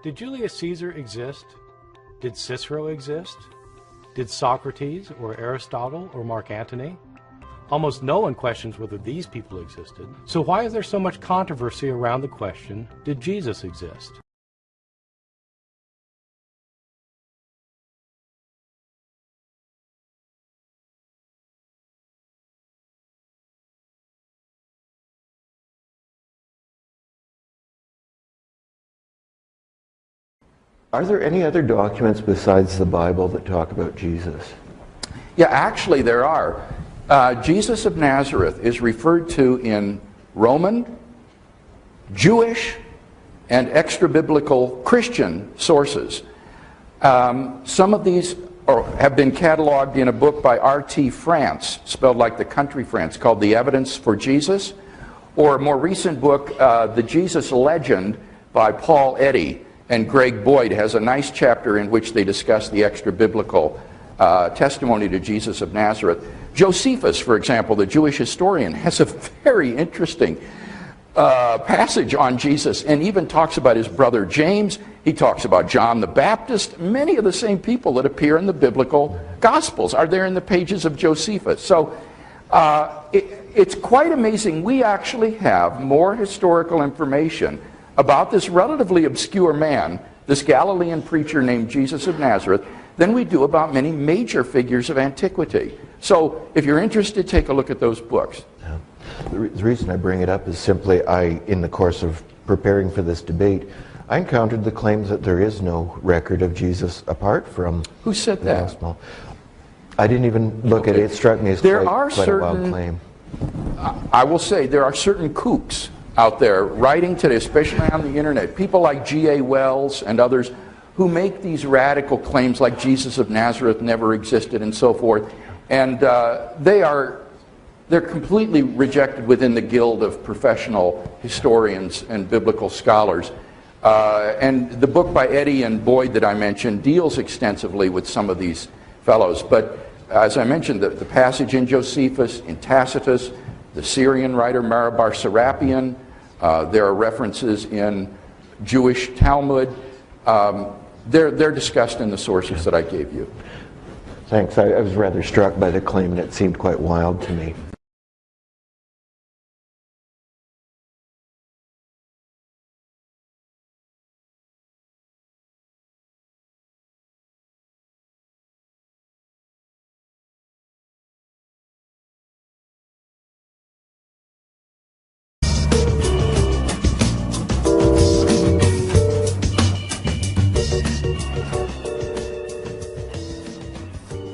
Did Julius Caesar exist? Did Cicero exist? Did Socrates or Aristotle or Mark Antony? Almost no one questions whether these people existed. So why is there so much controversy around the question, did Jesus exist? Are there any other documents besides the Bible that talk about Jesus? Yeah, actually there are. Jesus of Nazareth is referred to in Roman, Jewish, and extra-biblical Christian sources. Some of these have been cataloged in a book by R.T. France, spelled like the country France, called The Evidence for Jesus, or a more recent book, The Jesus Legend by Paul Eddy and Greg Boyd has a nice chapter in which they discuss the extra-biblical testimony to Jesus of Nazareth. Josephus, for example, the Jewish historian, has a very interesting passage on Jesus and even talks about his brother James. He talks about John the Baptist. Many of the same people that appear in the biblical Gospels are there in the pages of Josephus. So it's quite amazing. We actually have more historical information about this relatively obscure man, this Galilean preacher named Jesus of Nazareth, than we do about many major figures of antiquity. So if you're interested, take a look at those books. Yeah. The reason I bring it up is simply in the course of preparing for this debate, I encountered the claims that there is no record of Jesus apart from Who said the that? Gospel. I didn't even look at it. It struck me as quite a wild claim. I will say there are certain kooks out there writing today, especially on the internet, people like G.A. Wells and others who make these radical claims like Jesus of Nazareth never existed and so forth. And they're completely rejected within the guild of professional historians and biblical scholars. And the book by Eddy and Boyd that I mentioned deals extensively with some of these fellows. But as I mentioned, the passage in Josephus, in Tacitus, the Syrian writer Marabar Serapion, there are references in Jewish Talmud. They're discussed in the sources that I gave you. Thanks. I was rather struck by the claim, and it seemed quite wild to me.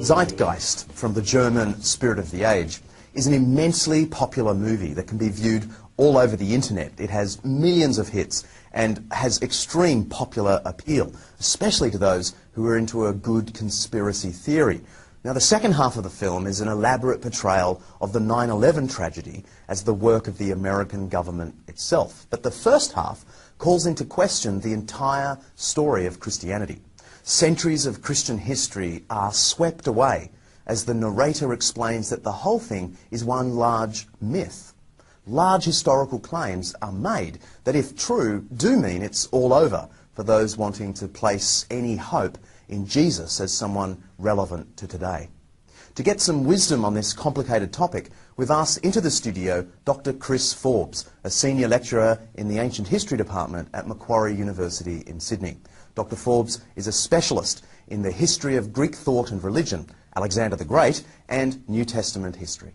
Zeitgeist, from the German Spirit of the Age, is an immensely popular movie that can be viewed all over the internet. It has millions of hits and has extreme popular appeal, especially to those who are into a good conspiracy theory. Now, the second half of the film is an elaborate portrayal of the 9/11 tragedy as the work of the American government itself. But the first half calls into question the entire story of Christianity. Centuries of Christian history are swept away as the narrator explains that the whole thing is one large myth. Large historical claims are made that, if true, do mean it's all over for those wanting to place any hope in Jesus as someone relevant to today. To get some wisdom on this complicated topic, we've asked into the studio Dr. Chris Forbes, a senior lecturer in the Ancient History Department at Macquarie University in Sydney. Dr. Forbes is a specialist in the history of Greek thought and religion, Alexander the Great, and New Testament history.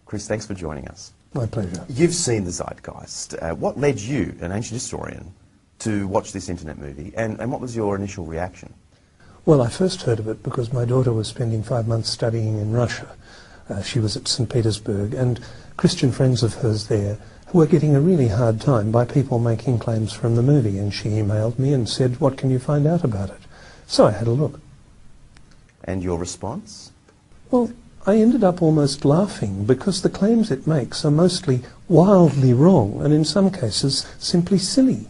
Chris, thanks for joining us. My pleasure. You've seen the Zeitgeist. What led you, an ancient historian, to watch this internet movie, and what was your initial reaction? Well, I first heard of it because my daughter was spending 5 months studying in Russia. She was at St. Petersburg, and Christian friends of hers there were getting a really hard time by people making claims from the movie, and she emailed me and said, "What can you find out about it?" So I had a look. And your response? Well, I ended up almost laughing because the claims it makes are mostly wildly wrong and in some cases simply silly.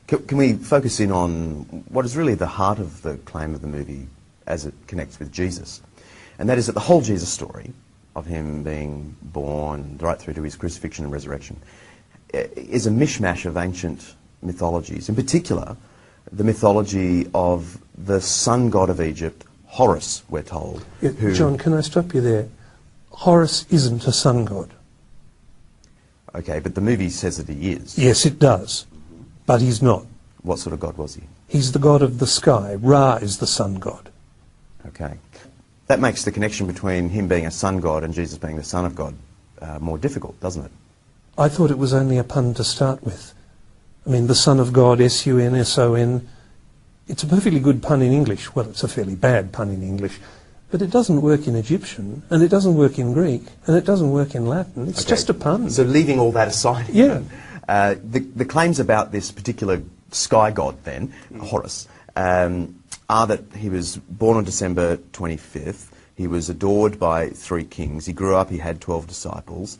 Can we focus in on what is really the heart of the claim of the movie as it connects with Jesus? And that is that the whole Jesus story of him being born right through to his crucifixion and resurrection is a mishmash of ancient mythologies. In particular, the mythology of the sun god of Egypt, Horus, we're told. Yeah, John, can I stop you there? Horus isn't a sun god. Okay, but the movie says that he is. Yes, it does, but he's not. What sort of god was he? He's the god of the sky. Ra is the sun god. Okay. That makes the connection between him being a sun god and Jesus being the son of God more difficult, doesn't it? I thought it was only a pun to start with. I mean, the son of God, S-U-N-S-O-N, it's a perfectly good pun in English. Well, it's a fairly bad pun in English. But it doesn't work in Egyptian, and it doesn't work in Greek, and it doesn't work in Latin. It's Okay. just a pun. So leaving all that aside, Yeah. the claims about this particular sky god then, Horus, are that he was born on December 25th. He was adored by 3 kings. He grew up, he had 12 disciples.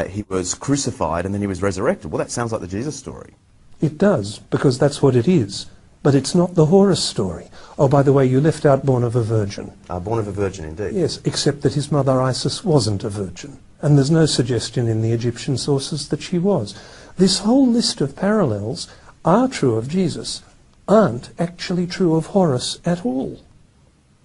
He was crucified, and then he was resurrected. Well, that sounds like the Jesus story. It does, because that's what it is. But it's not the Horus story. Oh, by the way, you left out born of a virgin. Born of a virgin, indeed. Yes, except that his mother Isis wasn't a virgin. And there's no suggestion in the Egyptian sources that she was. This whole list of parallels are true of Jesus, aren't actually true of Horus at all.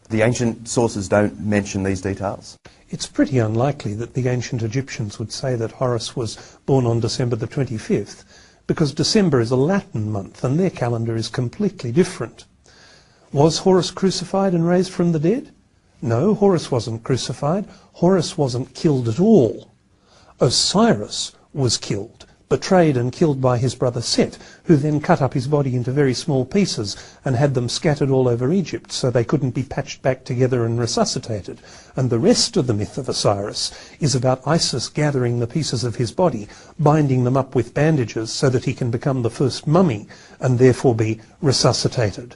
The ancient sources don't mention these details? It's pretty unlikely that the ancient Egyptians would say that Horus was born on December the 25th, because December is a Latin month and their calendar is completely different. Was Horus crucified and raised from the dead? No, Horus wasn't crucified. Horus wasn't killed at all. Osiris was killed, betrayed and killed by his brother Set, who then cut up his body into very small pieces and had them scattered all over Egypt so they couldn't be patched back together and resuscitated. And the rest of the myth of Osiris is about Isis gathering the pieces of his body, binding them up with bandages so that he can become the first mummy and therefore be resuscitated.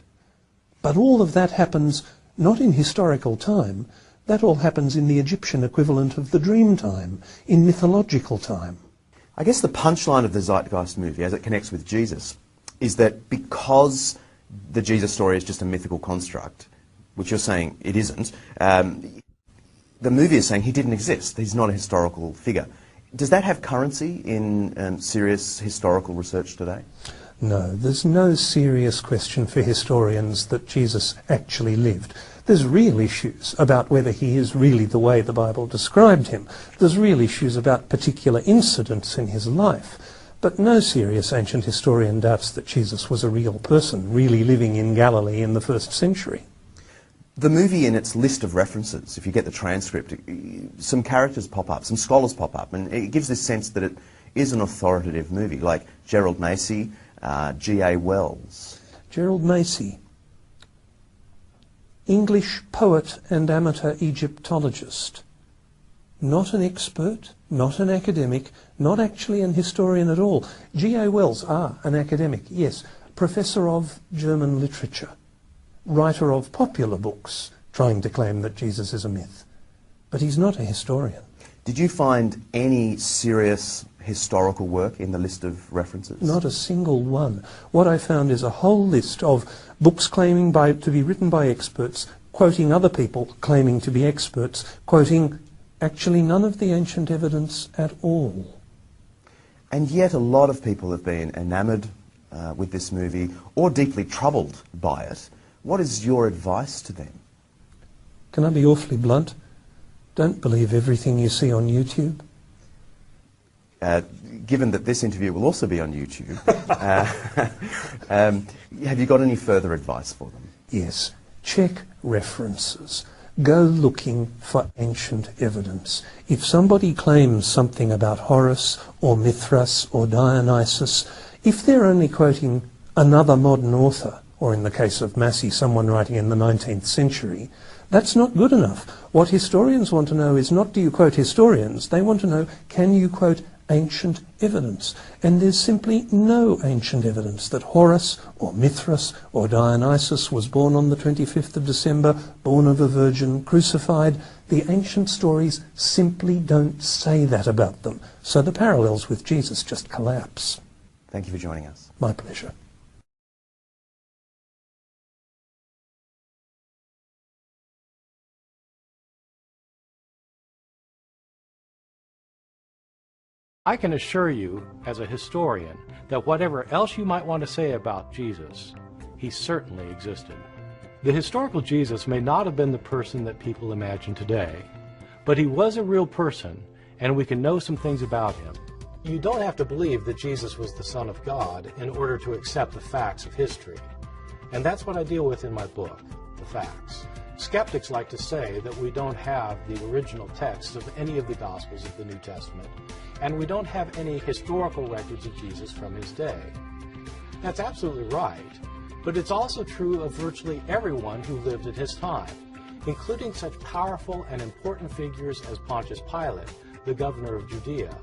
But all of that happens not in historical time. That all happens in the Egyptian equivalent of the dream time, in mythological time. I guess the punchline of the Zeitgeist movie, as it connects with Jesus, is that because the Jesus story is just a mythical construct, which you're saying it isn't, the movie is saying he didn't exist. He's not a historical figure. Does that have currency in serious historical research today? No, there's no serious question for historians that Jesus actually lived. There's real issues about whether he is really the way the Bible described him. There's real issues about particular incidents in his life. But no serious ancient historian doubts that Jesus was a real person, really living in Galilee in the 1st century. The movie, in its list of references, if you get the transcript, some characters pop up, some scholars pop up, and it gives this sense that it is an authoritative movie, like Gerald Macy, G.A. Wells. Gerald Macy, English poet and amateur Egyptologist. Not an expert, not an academic, not actually an historian at all. G.A. Wells, an academic, yes, professor of German literature, writer of popular books, trying to claim that Jesus is a myth. But he's not a historian. Did you find any serious historical work in the list of references? Not a single one. What I found is a whole list of books claiming to be written by experts, quoting other people claiming to be experts, quoting actually none of the ancient evidence at all. And yet a lot of people have been enamoured with this movie or deeply troubled by it. What is your advice to them? Can I be awfully blunt? Don't believe everything you see on YouTube. Given that this interview will also be on YouTube, have you got any further advice for them? Yes. Check references. Go looking for ancient evidence. If somebody claims something about Horus or Mithras or Dionysus, if they're only quoting another modern author, or in the case of Massey, someone writing in the 19th century, that's not good enough. What historians want to know is not do you quote historians, they want to know can you quote ancient evidence. And there's simply no ancient evidence that Horus or Mithras or Dionysus was born on the 25th of December, born of a virgin, crucified. The ancient stories simply don't say that about them. So the parallels with Jesus just collapse. Thank you for joining us. My pleasure. I can assure you, as a historian, that whatever else you might want to say about Jesus, he certainly existed. The historical Jesus may not have been the person that people imagine today, but he was a real person, and we can know some things about him. You don't have to believe that Jesus was the Son of God in order to accept the facts of history. And that's what I deal with in my book, the facts. Skeptics like to say that we don't have the original texts of any of the Gospels of the New Testament, and we don't have any historical records of Jesus from his day. That's absolutely right, but it's also true of virtually everyone who lived at his time, including such powerful and important figures as Pontius Pilate, the governor of Judea,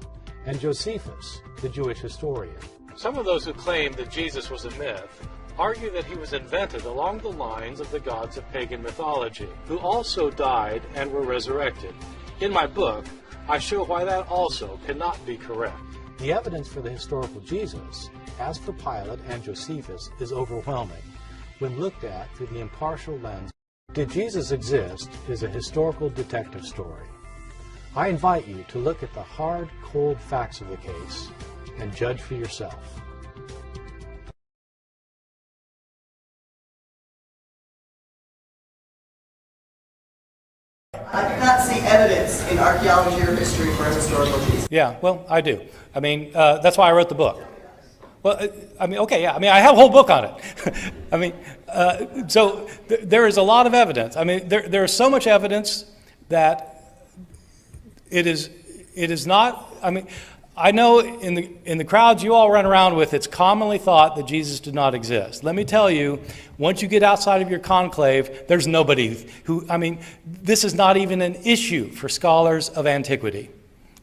and Josephus, the Jewish historian. Some of those who claim that Jesus was a myth argue that he was invented along the lines of the gods of pagan mythology, who also died and were resurrected. In my book, I show why that also cannot be correct. The evidence for the historical Jesus, as for Pilate and Josephus, is overwhelming when looked at through the impartial lens. Did Jesus exist is a historical detective story. I invite you to look at the hard, cold facts of the case and judge for yourself. I do not see evidence in archaeology or history for a historical Jesus. Yeah, well, I do. I mean, that's why I wrote the book. Well, I mean, okay, yeah. I mean, I have a whole book on it. I mean, so there is a lot of evidence. I mean, there is so much evidence that it is not. I mean, I know in the crowds you all run around with, it's commonly thought that Jesus did not exist. Let me tell you, once you get outside of your conclave, there's nobody who. I mean, this is not even an issue for scholars of antiquity.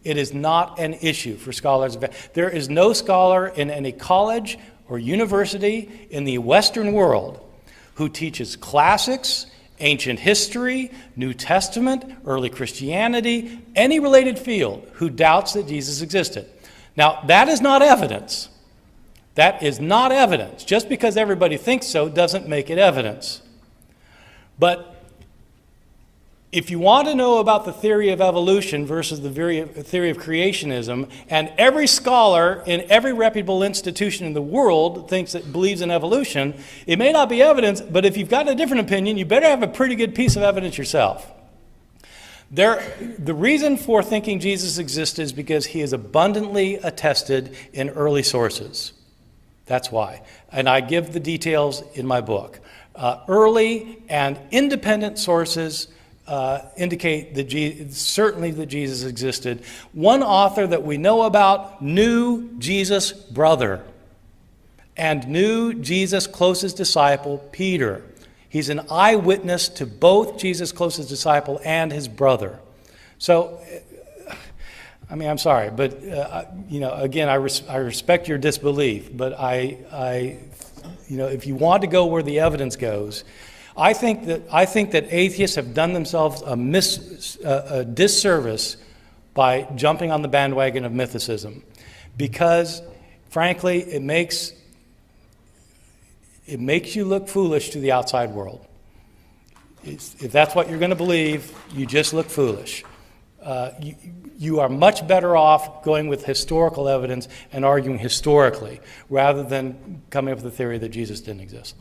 It is not an issue for scholars. There is no scholar in any college or university in the Western world who teaches classics, ancient history, New Testament, early Christianity, any related field who doubts that Jesus existed. Now, that is not evidence. That is not evidence. Just because everybody thinks so doesn't make it evidence. But if you want to know about the theory of evolution versus the theory of creationism, and every scholar in every reputable institution in the world believes in evolution, it may not be evidence, but if you've got a different opinion, you better have a pretty good piece of evidence yourself. The reason for thinking Jesus existed is because he is abundantly attested in early sources. That's why. And I give the details in my book. Early and independent sources indicate that certainly that Jesus existed. One author that we know about knew Jesus' brother and knew Jesus' closest disciple, Peter. He's an eyewitness to both Jesus' closest disciple and his brother. So, I mean, I'm sorry, but again, I respect your disbelief, but if you want to go where the evidence goes, I think that atheists have done themselves a disservice by jumping on the bandwagon of mythicism, because, frankly, it makes you look foolish to the outside world. If that's what you're going to believe, you just look foolish. You are much better off going with historical evidence and arguing historically, rather than coming up with the theory that Jesus didn't exist.